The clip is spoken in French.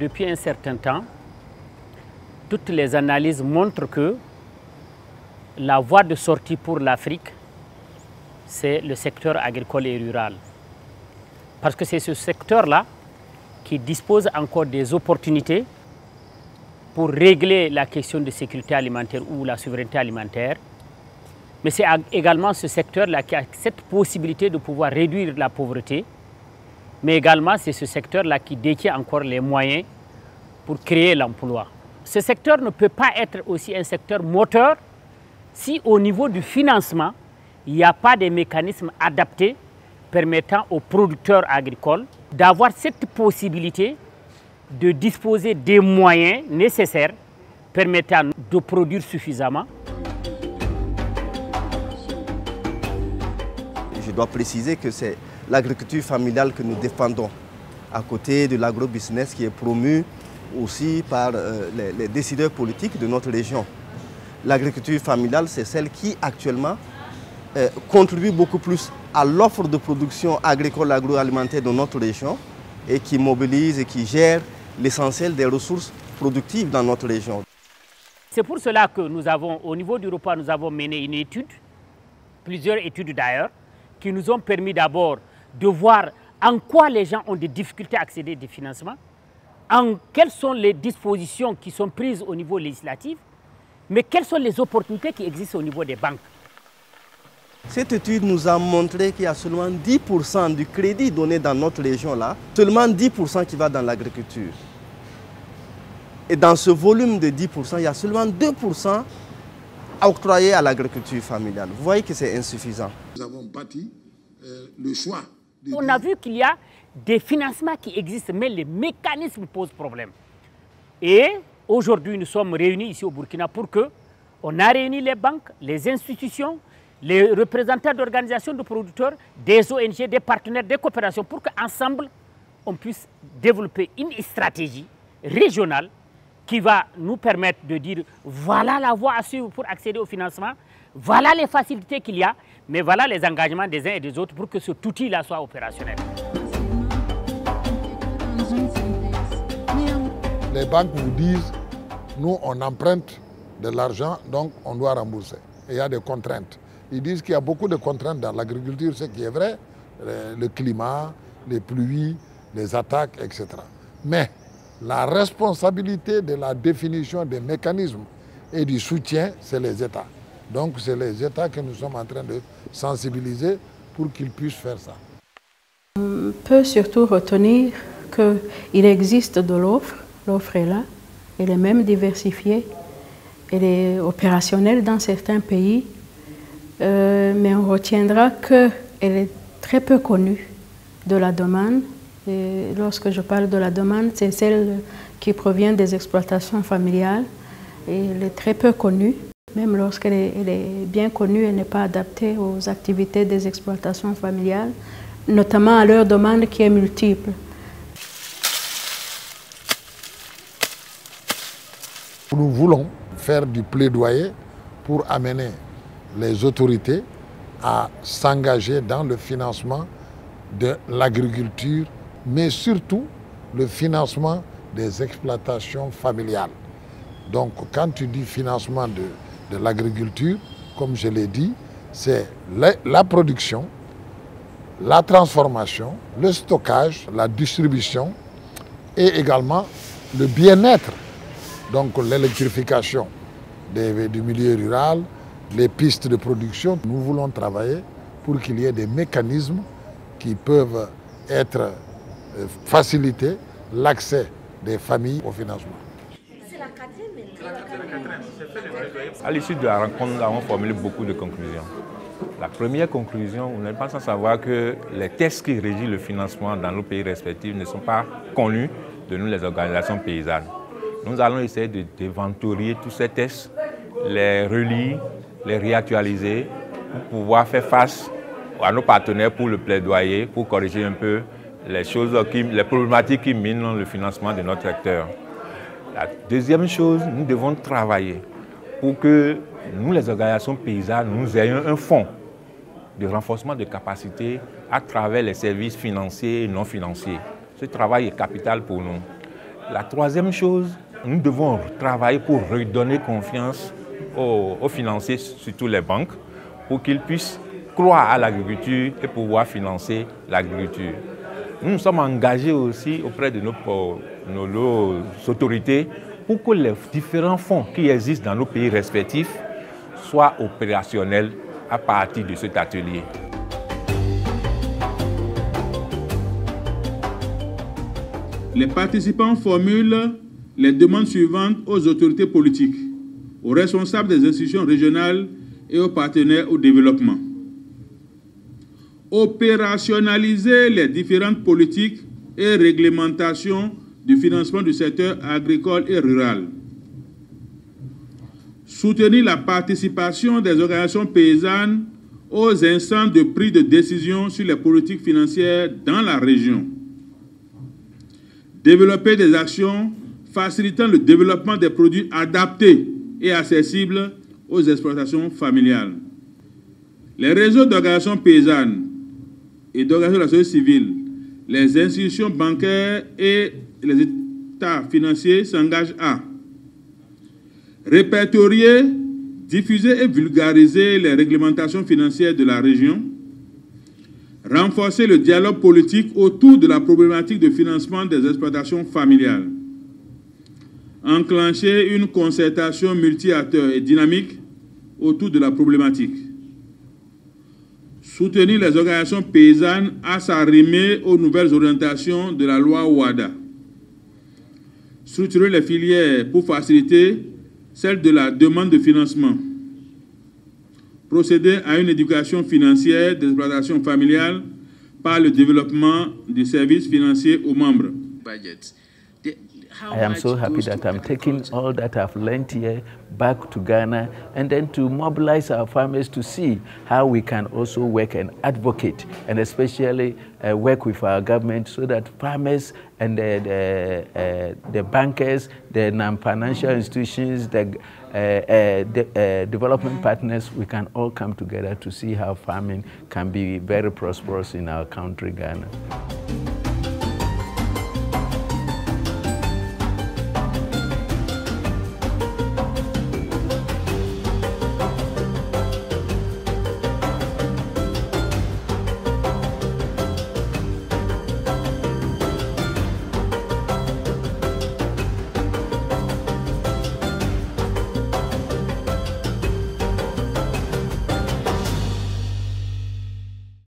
depuis un certain temps, toutes les analyses montrent que la voie de sortie pour l'Afrique, c'est le secteur agricole et rural. Parce que c'est ce secteur-là qui dispose encore des opportunités pour régler la question de sécurité alimentaire ou la souveraineté alimentaire. Mais c'est également ce secteur-là qui a cette possibilité de pouvoir réduire la pauvreté. Mais également, c'est ce secteur-là qui détient encore les moyens pour créer l'emploi. Ce secteur ne peut pas être aussi un secteur moteur si au niveau du financement, il n'y a pas de mécanismes adaptés permettant aux producteurs agricoles d'avoir cette possibilité de disposer des moyens nécessaires permettant de produire suffisamment. Je dois préciser que c'est l'agriculture familiale que nous défendons, à côté de l'agrobusiness qui est promu aussi par les décideurs politiques de notre région. L'agriculture familiale, c'est celle qui actuellement contribue beaucoup plus à l'offre de production agricole agroalimentaire de notre région et qui mobilise et qui gère l'essentiel des ressources productives dans notre région. C'est pour cela que nous avons, au niveau du repas, nous avons mené une étude, plusieurs études d'ailleurs, qui nous ont permis d'abord de voir en quoi les gens ont des difficultés à accéder à des financements, quelles sont les dispositions qui sont prises au niveau législatif, mais quelles sont les opportunités qui existent au niveau des banques. Cette étude nous a montré qu'il y a seulement 10% du crédit donné dans notre région-là, seulement 10% qui va dans l'agriculture. Et dans ce volume de 10%, il y a seulement 2% octroyés à l'agriculture familiale. Vous voyez que c'est insuffisant. Nous avons bâti le choix. On a vu qu'il y a des financements qui existent, mais les mécanismes posent problème. Et aujourd'hui, nous sommes réunis ici au Burkina pour que on a réuni les banques, les institutions, les représentants d'organisations de producteurs, des ONG, des partenaires, des coopérations, pour qu'ensemble, on puisse développer une stratégie régionale qui va nous permettre de dire voilà la voie à suivre pour accéder au financement, voilà les facilités qu'il y a, mais voilà les engagements des uns et des autres pour que cet outil-là soit opérationnel. Les banques vous disent, nous on emprunte de l'argent, donc on doit rembourser. Et il y a des contraintes. Ils disent qu'il y a beaucoup de contraintes dans l'agriculture, ce qui est vrai, le climat, les pluies, les attaques, etc. Mais la responsabilité de la définition des mécanismes et du soutien, c'est les États. Donc c'est les États que nous sommes en train de sensibiliser pour qu'ils puissent faire ça. On peut surtout retenir qu'il existe de l'offre, l'offre est là, elle est même diversifiée, elle est opérationnelle dans certains pays, mais on retiendra qu'elle est très peu connue de la demande. Et lorsque je parle de la demande, c'est celle qui provient des exploitations familiales. Et elle est très peu connue. Même lorsqu'elle est bien connue, elle n'est pas adaptée aux activités des exploitations familiales, notamment à leur demande qui est multiple. Nous voulons faire du plaidoyer pour amener les autorités à s'engager dans le financement de l'agriculture, mais surtout le financement des exploitations familiales. Donc quand tu dis financement de l'agriculture, comme je l'ai dit, c'est la production, la transformation, le stockage, la distribution et également le bien-être, donc l'électrification du milieu rural, les pistes de production. Nous voulons travailler pour qu'il y ait des mécanismes qui peuvent être faciliter l'accès des familles au financement. À l'issue de la rencontre, nous avons formulé beaucoup de conclusions. La première conclusion, on n'est pas sans savoir que les tests qui régissent le financement dans nos pays respectifs ne sont pas connus de nous, les organisations paysannes. Nous allons essayer d'inventorier tous ces tests, les relire, les réactualiser pour pouvoir faire face à nos partenaires pour le plaidoyer, pour corriger un peu les choses, les problématiques qui minent le financement de notre secteur. La deuxième chose, nous devons travailler pour que nous, les organisations paysannes, nous ayons un fonds de renforcement de capacités à travers les services financiers et non financiers. Ce travail est capital pour nous. La troisième chose, nous devons travailler pour redonner confiance aux financiers, surtout les banques, pour qu'ils puissent croire à l'agriculture et pouvoir financer l'agriculture. Nous sommes engagés aussi auprès de nos autorités pour que les différents fonds qui existent dans nos pays respectifs soient opérationnels à partir de cet atelier. Les participants formulent les demandes suivantes aux autorités politiques, aux responsables des institutions régionales et aux partenaires au développement. Opérationnaliser les différentes politiques et réglementations du financement du secteur agricole et rural. Soutenir la participation des organisations paysannes aux instances de prise de décision sur les politiques financières dans la région. Développer des actions facilitant le développement des produits adaptés et accessibles aux exploitations familiales. Les réseaux d'organisations paysannes et d'organisations de la société civile, les institutions bancaires et les États financiers s'engagent à répertorier, diffuser et vulgariser les réglementations financières de la région, renforcer le dialogue politique autour de la problématique de financement des exploitations familiales, enclencher une concertation multi-acteurs et dynamique autour de la problématique, soutenir les organisations paysannes à s'arrimer aux nouvelles orientations de la loi OADA, structurer les filières pour faciliter celle de la demande de financement, procéder à une éducation financière des exploitations familiales par le développement des services financiers aux membres. I am so happy that I'm taking all that I've learned here back to Ghana and then to mobilize our farmers to see how we can also work and advocate and especially work with our government so that farmers and the bankers, the non-financial institutions, the development partners, we can all come together to see how farming can be very prosperous in our country, Ghana.